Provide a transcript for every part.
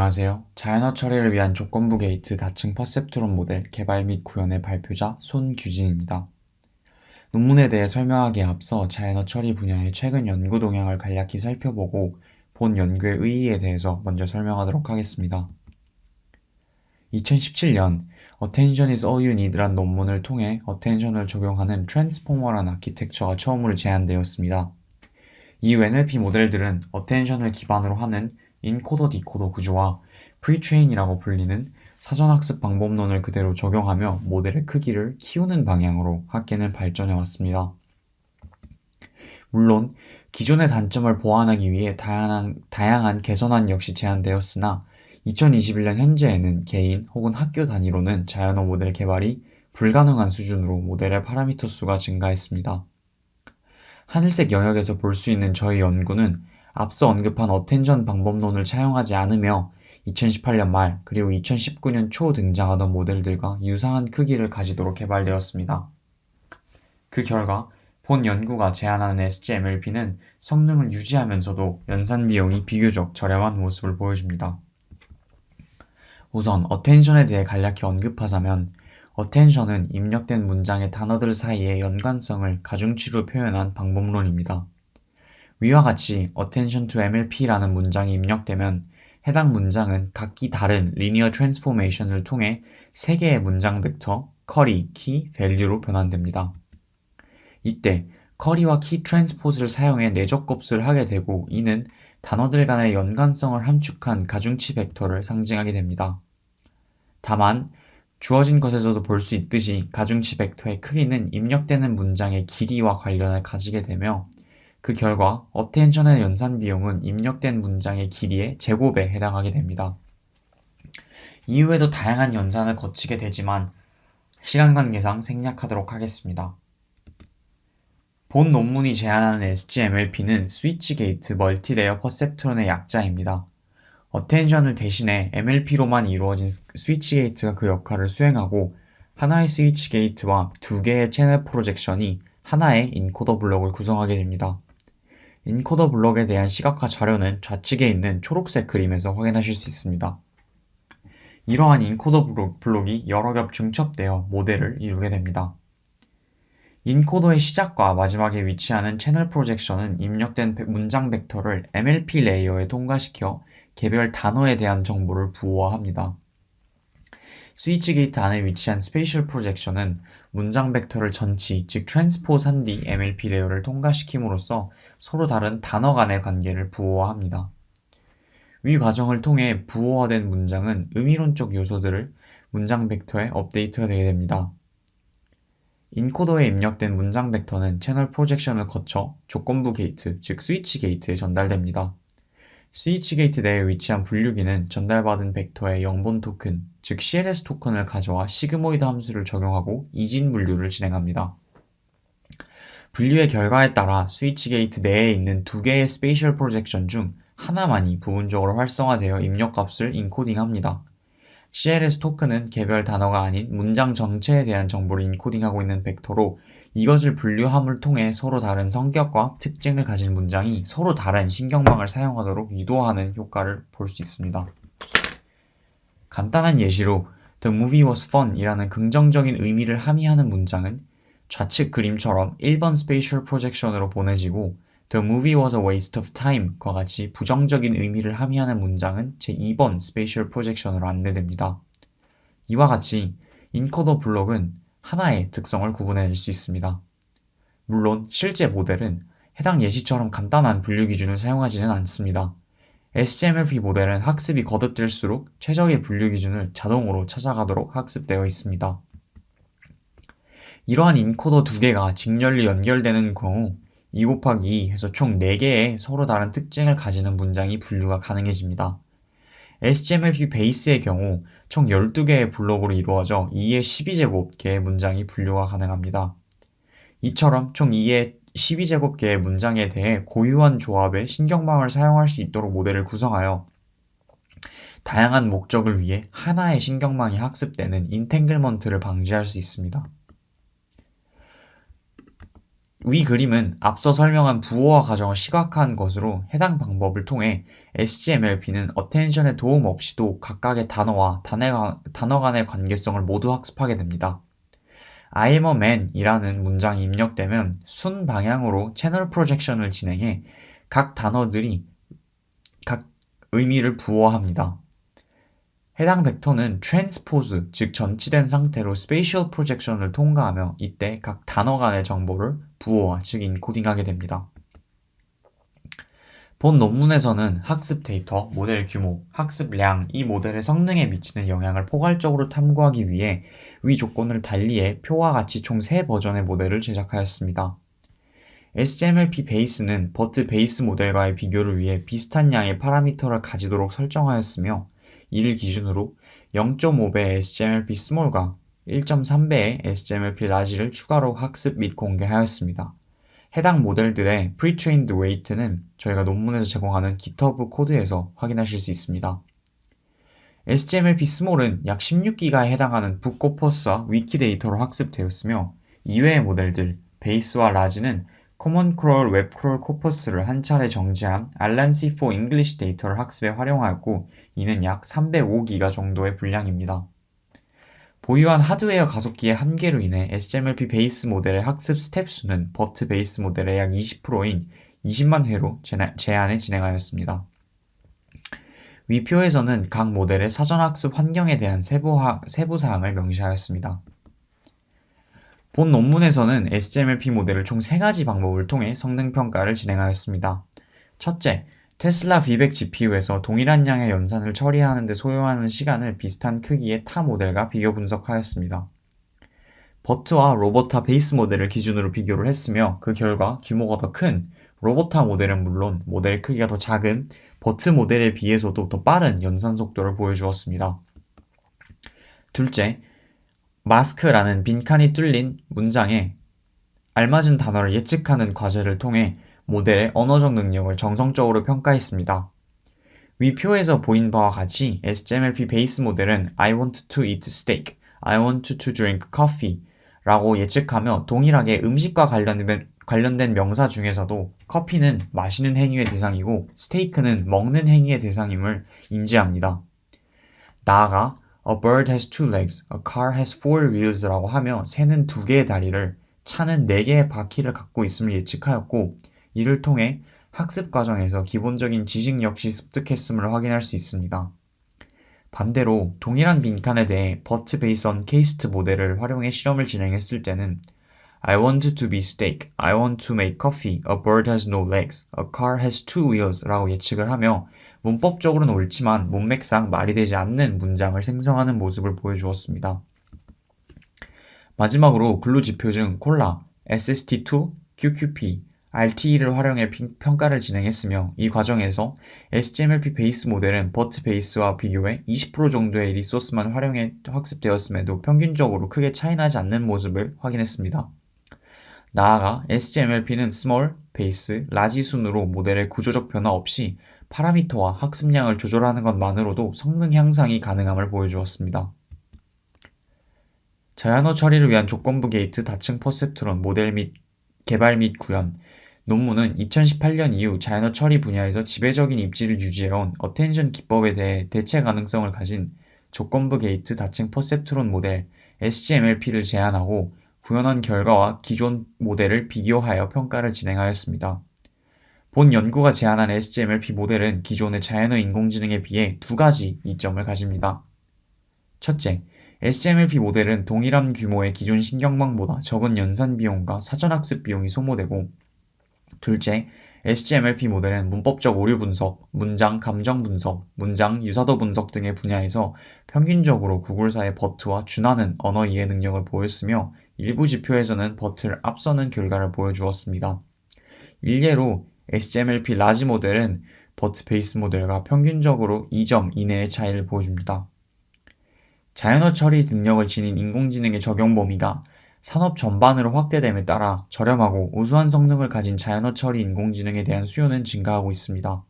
안녕하세요. 자연어 처리를 위한 조건부 게이트 다층 퍼셉트론 모델 개발 및 구현의 발표자 손규진입니다. 논문에 대해 설명하기에 앞서 자연어 처리 분야의 최근 연구 동향을 간략히 살펴보고 본 연구의 의의에 대해서 먼저 설명하도록 하겠습니다. 2017년 Attention is all you need란 논문을 통해 어텐션을 적용하는 트랜스포머란 아키텍처가 처음으로 제안되었습니다. 이후 NLP 모델들은 어텐션을 기반으로 하는 인코더 디코더 구조와 프리트레인이라고 불리는 사전학습 방법론을 그대로 적용하며 모델의 크기를 키우는 방향으로 학계는 발전해 왔습니다. 물론 기존의 단점을 보완하기 위해 다양한 개선안 역시 제안되었으나 2021년 현재에는 개인 혹은 학교 단위로는 자연어 모델 개발이 불가능한 수준으로 모델의 파라미터 수가 증가했습니다. 하늘색 영역에서 볼 수 있는 저희 연구는 앞서 언급한 어텐션 방법론을 차용하지 않으며 2018년 말 그리고 2019년 초 등장하던 모델들과 유사한 크기를 가지도록 개발되었습니다. 그 결과 본 연구가 제안하는 SGMLP는 성능을 유지하면서도 연산 비용이 비교적 저렴한 모습을 보여줍니다. 우선 어텐션에 대해 간략히 언급하자면 어텐션은 입력된 문장의 단어들 사이의 연관성을 가중치로 표현한 방법론입니다. 위와 같이 attention to MLP라는 문장이 입력되면 해당 문장은 각기 다른 linear transformation을 통해 3개의 문장 벡터 curry, key, value로 변환됩니다. 이때 curry와 key transpose를 사용해 내적 곱수를 하게 되고 이는 단어들 간의 연관성을 함축한 가중치 벡터를 상징하게 됩니다. 다만 주어진 것에서도 볼 수 있듯이 가중치 벡터의 크기는 입력되는 문장의 길이와 관련을 가지게 되며 그 결과 어텐션의 연산 비용은 입력된 문장의 길이의 제곱에 해당하게 됩니다. 이후에도 다양한 연산을 거치게 되지만 시간 관계상 생략하도록 하겠습니다. 본 논문이 제안하는 SGMLP는 스위치 게이트 멀티레이어 퍼셉트론의 약자입니다. 어텐션을 대신해 MLP로만 이루어진 스위치 게이트가 그 역할을 수행하고 하나의 스위치 게이트와 2개의 채널 프로젝션이 하나의 인코더 블록을 구성하게 됩니다. 인코더 블록에 대한 시각화 자료는 좌측에 있는 초록색 그림에서 확인하실 수 있습니다. 이러한 인코더 블록이 여러 겹 중첩되어 모델을 이루게 됩니다. 인코더의 시작과 마지막에 위치하는 채널 프로젝션은 입력된 문장 벡터를 MLP 레이어에 통과시켜 개별 단어에 대한 정보를 부호화합니다. 스위치 게이트 안에 위치한 스페이셜 프로젝션은 문장 벡터를 전치, 즉 트랜스포즈한 뒤 MLP 레이어를 통과시킴으로써 서로 다른 단어 간의 관계를 부호화합니다. 위 과정을 통해 부호화된 문장은 의미론적 요소들을 문장 벡터에 업데이트가 되게 됩니다. 인코더에 입력된 문장 벡터는 채널 프로젝션을 거쳐 조건부 게이트, 즉 스위치 게이트에 전달됩니다. 스위치 게이트 내에 위치한 분류기는 전달받은 벡터의 영본 토큰, 즉 CLS 토큰을 가져와 시그모이드 함수를 적용하고 이진 분류를 진행합니다. 분류의 결과에 따라 스위치 게이트 내에 있는 2개의 스페이셜 프로젝션 중 하나만이 부분적으로 활성화되어 입력값을 인코딩합니다. CLS 토큰은 개별 단어가 아닌 문장 전체에 대한 정보를 인코딩하고 있는 벡터로 이것을 분류함을 통해 서로 다른 성격과 특징을 가진 문장이 서로 다른 신경망을 사용하도록 유도하는 효과를 볼 수 있습니다. 간단한 예시로 The movie was fun 이라는 긍정적인 의미를 함의하는 문장은 좌측 그림처럼 1번 스페이셜 프로젝션으로 보내지고 The movie was a waste of time과 같이 부정적인 의미를 함의하는 문장은 제2번 스페이셜 프로젝션으로 안내됩니다. 이와 같이 인코더 블록은 하나의 특성을 구분해낼 수 있습니다. 물론 실제 모델은 해당 예시처럼 간단한 분류 기준을 사용하지는 않습니다. SGMLP 모델은 학습이 거듭될수록 최적의 분류 기준을 자동으로 찾아가도록 학습되어 있습니다. 이러한 인코더 2개가 직렬로 연결되는 경우 2 곱하기 2 해서 총 4개의 서로 다른 특징을 가지는 문장이 분류가 가능해집니다. SGMLP 베이스의 경우 총 12개의 블록으로 이루어져 2의 12제곱개의 문장이 분류가 가능합니다. 이처럼 총 2의 12제곱개의 문장에 대해 고유한 조합의 신경망을 사용할 수 있도록 모델을 구성하여 다양한 목적을 위해 하나의 신경망이 학습되는 인탱글먼트를 방지할 수 있습니다. 위 그림은 앞서 설명한 부호화 과정을 시각화한 것으로 해당 방법을 통해 SGMLP는 어텐션의 도움 없이도 각각의 단어와 단어 간의 관계성을 모두 학습하게 됩니다. I'm a man 이라는 문장이 입력되면 순 방향으로 채널 프로젝션을 진행해 각 단어들이 각 의미를 부호합니다. 해당 벡터는 트랜스포즈, 즉 전치된 상태로 스페이셜 프로젝션을 통과하며 이때 각 단어 간의 정보를 부호화, 즉 인코딩하게 됩니다. 본 논문에서는 학습 데이터, 모델 규모, 학습량, 이 모델의 성능에 미치는 영향을 포괄적으로 탐구하기 위해 위 조건을 달리해 표와 같이 총 3버전의 모델을 제작하였습니다. SGMLP 베이스는 버트 베이스 모델과의 비교를 위해 비슷한 양의 파라미터를 가지도록 설정하였으며 이를 기준으로 0.5배의 SGMLP 스몰과 1.3배의 SGMLP 라지를 추가로 학습 및 공개하였습니다. 해당 모델들의 pre-trained weight는 저희가 논문에서 제공하는 GitHub 코드에서 확인하실 수 있습니다. SGMLP 스몰은 약 16기가에 해당하는 북코퍼스와 위키데이터로 학습되었으며 이외의 모델들, 베이스와 라지는 커먼 크롤, 웹 크롤 코퍼스를 한 차례 정지한 알란C4 잉글리시 데이터를 학습에 활용하였고 이는 약 305기가 정도의 분량입니다. 보유한 하드웨어 가속기의 한계로 인해 SGMLP 베이스 모델의 학습 스텝 수는 버트 베이스 모델의 약 20%인 20만 회로 제한해 진행하였습니다. 위 표에서는 각 모델의 사전학습 환경에 대한 세부사항을 명시하였습니다. 본 논문에서는 SGMLP 모델을 총 3가지 방법을 통해 성능평가를 진행하였습니다. 첫째, 테슬라 V100 GPU에서 동일한 양의 연산을 처리하는 데 소요하는 시간을 비슷한 크기의 타 모델과 비교 분석하였습니다. 버트와 로버타 베이스 모델을 기준으로 비교를 했으며 그 결과 규모가 더 큰 로버타 모델은 물론 모델 크기가 더 작은 버트 모델에 비해서도 더 빠른 연산 속도를 보여주었습니다. 둘째, 마스크라는 빈칸이 뚫린 문장에 알맞은 단어를 예측하는 과제를 통해 모델의 언어적 능력을 정성적으로 평가했습니다. 위 표에서 보인 바와 같이 SGMLP 베이스 모델은 I want to eat steak, I want to drink coffee 라고 예측하며 동일하게 음식과 관련된 명사 중에서도 커피는 마시는 행위의 대상이고 스테이크는 먹는 행위의 대상임을 인지합니다. 나아가 A bird has two legs, a car has four wheels 라고 하며 새는 2개의 다리를, 차는 4개의 바퀴를 갖고 있음을 예측하였고 이를 통해 학습 과정에서 기본적인 지식 역시 습득했음을 확인할 수 있습니다. 반대로 동일한 빈칸에 대해 버트 베이스 언 케이스트 모델을 활용해 실험을 진행했을 때는 I want to be steak, I want to make coffee, a bird has no legs, a car has two wheels 라고 예측을 하며 문법적으로는 옳지만 문맥상 말이 되지 않는 문장을 생성하는 모습을 보여주었습니다. 마지막으로 근로지표 콜라, SST2, QQP, RTE를 활용해 평가를 진행했으며 이 과정에서 SGMLP 베이스 모델은 버트 베이스와 비교해 20% 정도의 리소스만 활용해 학습되었음에도 평균적으로 크게 차이나지 않는 모습을 확인했습니다. 나아가 SGMLP는 스몰, 베이스, 라지 순으로 모델의 구조적 변화 없이 파라미터와 학습량을 조절하는 것만으로도 성능 향상이 가능함을 보여주었습니다. 자연어 처리를 위한 조건부 게이트 다층 퍼셉트론 모델 및 개발 및 구현 논문은 2018년 이후 자연어 처리 분야에서 지배적인 입지를 유지해온 어텐션 기법에 대해 대체 가능성을 가진 조건부 게이트 다층 퍼셉트론 모델 SGMLP를 제안하고 구현한 결과와 기존 모델을 비교하여 평가를 진행하였습니다. 본 연구가 제안한 SGMLP 모델은 기존의 자연어 인공지능에 비해 2가지 이점을 가집니다. 첫째, SGMLP 모델은 동일한 규모의 기존 신경망보다 적은 연산 비용과 사전학습 비용이 소모되고 둘째, SGMLP 모델은 문법적 오류 분석, 문장 감정 분석, 문장 유사도 분석 등의 분야에서 평균적으로 구글사의 버트와 준하는 언어 이해 능력을 보였으며 일부 지표에서는 버트를 앞서는 결과를 보여주었습니다. 일례로 SGMLP 라지 모델은 버트 베이스 모델과 평균적으로 2점 이내의 차이를 보여줍니다. 자연어 처리 능력을 지닌 인공지능의 적용 범위가 산업 전반으로 확대됨에 따라 저렴하고 우수한 성능을 가진 자연어 처리 인공지능에 대한 수요는 증가하고 있습니다.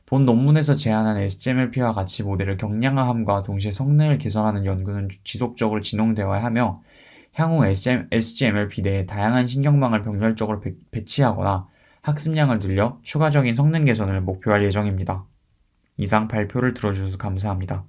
본 논문에서 제안한 SGMLP와 같이 모델을 경량화함과 동시에 성능을 개선하는 연구는 지속적으로 진행되어야 하며 향후 SGMLP 내에 다양한 신경망을 병렬적으로 배치하거나 학습량을 늘려 추가적인 성능 개선을 목표할 예정입니다. 이상 발표를 들어주셔서 감사합니다.